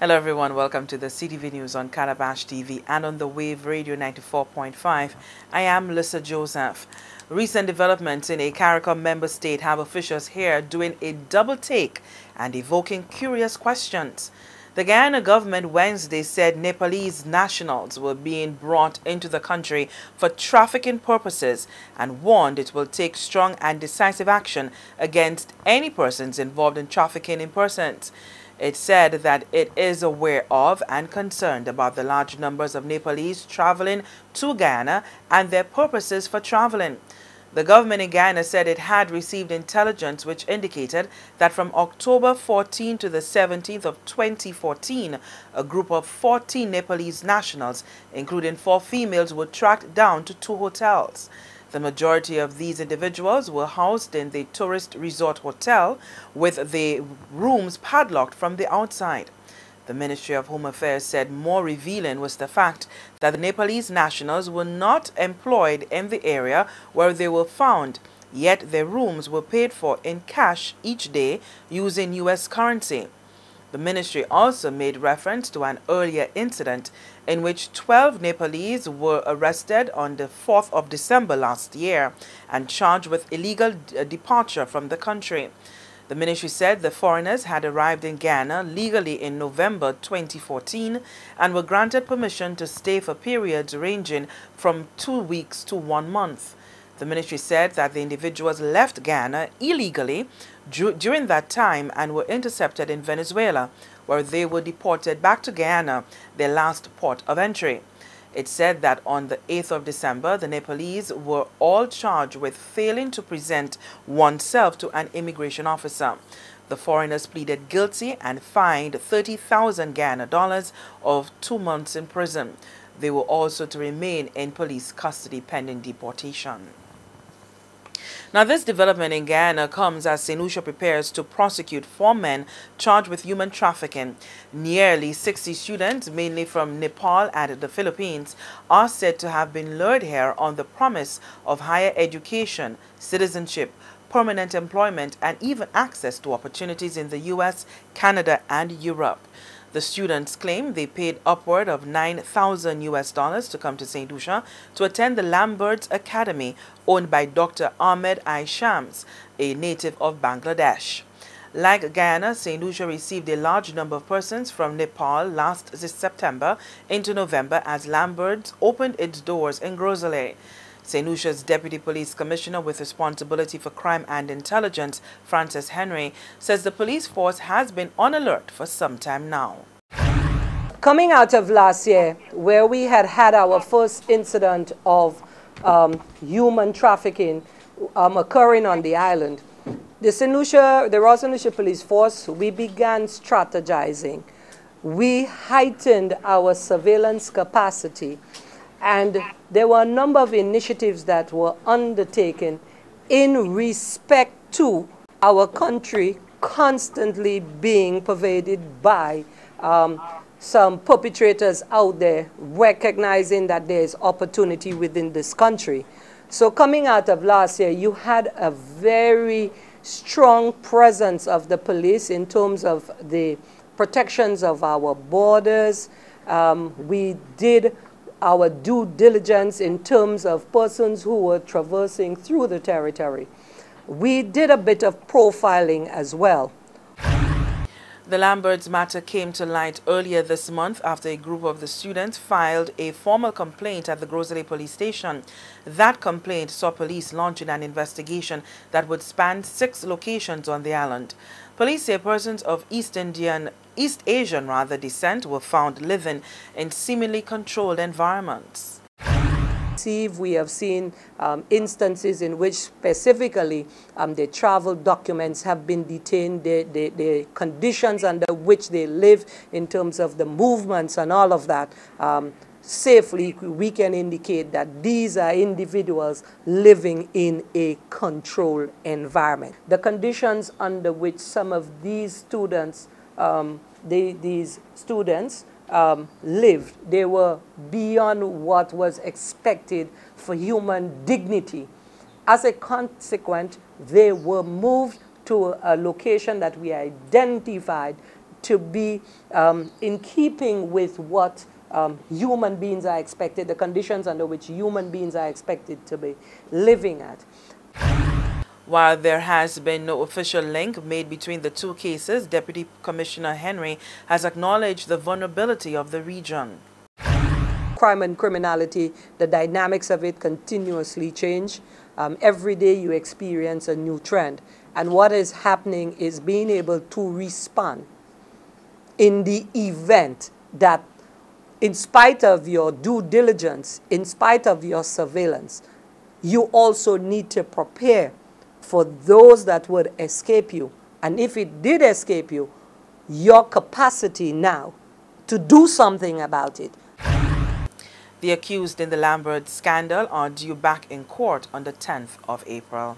Hello everyone, welcome to the CTV News on Calabash TV and on the Wave Radio 94.5. I am Lisa Joseph. Recent developments in a CARICOM member state have officials here doing a double take and evoking curious questions. The Guyana government Wednesday said Nepalese nationals were being brought into the country for trafficking purposes and warned it will take strong and decisive action against any persons involved in trafficking in persons. It said that it is aware of and concerned about the large numbers of Nepalese traveling to Guyana and their purposes for traveling. The government in Guyana said it had received intelligence which indicated that from October 14 to the 17th of 2014, a group of 14 Nepalese nationals, including 4 females, were tracked down to 2 hotels. The majority of these individuals were housed in the tourist resort hotel with the rooms padlocked from the outside. The Ministry of Home Affairs said more revealing was the fact that the Nepalese nationals were not employed in the area where they were found, yet their rooms were paid for in cash each day using U.S. currency. The ministry also made reference to an earlier incident in which 12 Nepalese were arrested on the 4th of December last year and charged with illegal departure from the country. The ministry said the foreigners had arrived in Guyana legally in November 2014 and were granted permission to stay for periods ranging from 2 weeks to 1 month. The ministry said that the individuals left Guyana illegally during that time and were intercepted in Venezuela, where they were deported back to Guyana, their last port of entry. It said that on the 8th of December, the Nepalese were all charged with failing to present oneself to an immigration officer. The foreigners pleaded guilty and fined 30,000 Guyana dollars of 2 months in prison. They were also to remain in police custody pending deportation. Now, this development in Guyana comes as St. Lucia prepares to prosecute 4 men charged with human trafficking. Nearly 60 students, mainly from Nepal and the Philippines, are said to have been lured here on the promise of higher education, citizenship, permanent employment, and even access to opportunities in the U.S., Canada, and Europe. The students claim they paid upward of $9,000 to come to St. Lucia to attend the Lambert's Academy, owned by Dr. Ahmed I. Shams, a native of Bangladesh. Like Guyana, St. Lucia received a large number of persons from Nepal last September into November as Lambert's opened its doors in Grosley. St. Lucia's Deputy Police Commissioner with responsibility for crime and intelligence, Francis Henry, says the police force has been on alert for some time now. Coming out of last year, where we had our first incident of human trafficking occurring on the island, the Royal St. Lucia Police Force, we began strategizing. We heightened our surveillance capacity. And there were a number of initiatives that were undertaken in respect to our country constantly being pervaded by some perpetrators out there, recognizing that there is opportunity within this country. So coming out of last year, you had a very strong presence of the police in terms of the protections of our borders. We did our due diligence in terms of persons who were traversing through the territory. We did a bit of profiling as well. The Lambert's matter came to light earlier this month after a group of the students filed a formal complaint at the Grosley police station. That complaint saw police launching an investigation that would span 6 locations on the island. Police say persons of East Asian descent were found living in seemingly controlled environments. We have seen instances in which specifically their travel documents have been detained, the conditions under which they live in terms of the movements and all of that. Safely, we can indicate that these are individuals living in a controlled environment. The conditions under which some of these students lived, they were beyond what was expected for human dignity. As a consequence, they were moved to a location that we identified to be in keeping with what human beings are expected, the conditions under which human beings are expected to be living at. While there has been no official link made between the two cases, Deputy Commissioner Henry has acknowledged the vulnerability of the region. Crime and criminality, the dynamics of it continuously change. Every day you experience a new trend. And what is happening is being able to respond in the event that, in spite of your due diligence, in spite of your surveillance, you also need to prepare for those that would escape you. And if it did escape you, your capacity now to do something about it. The accused in the Lambert scandal are due back in court on the 10th of April.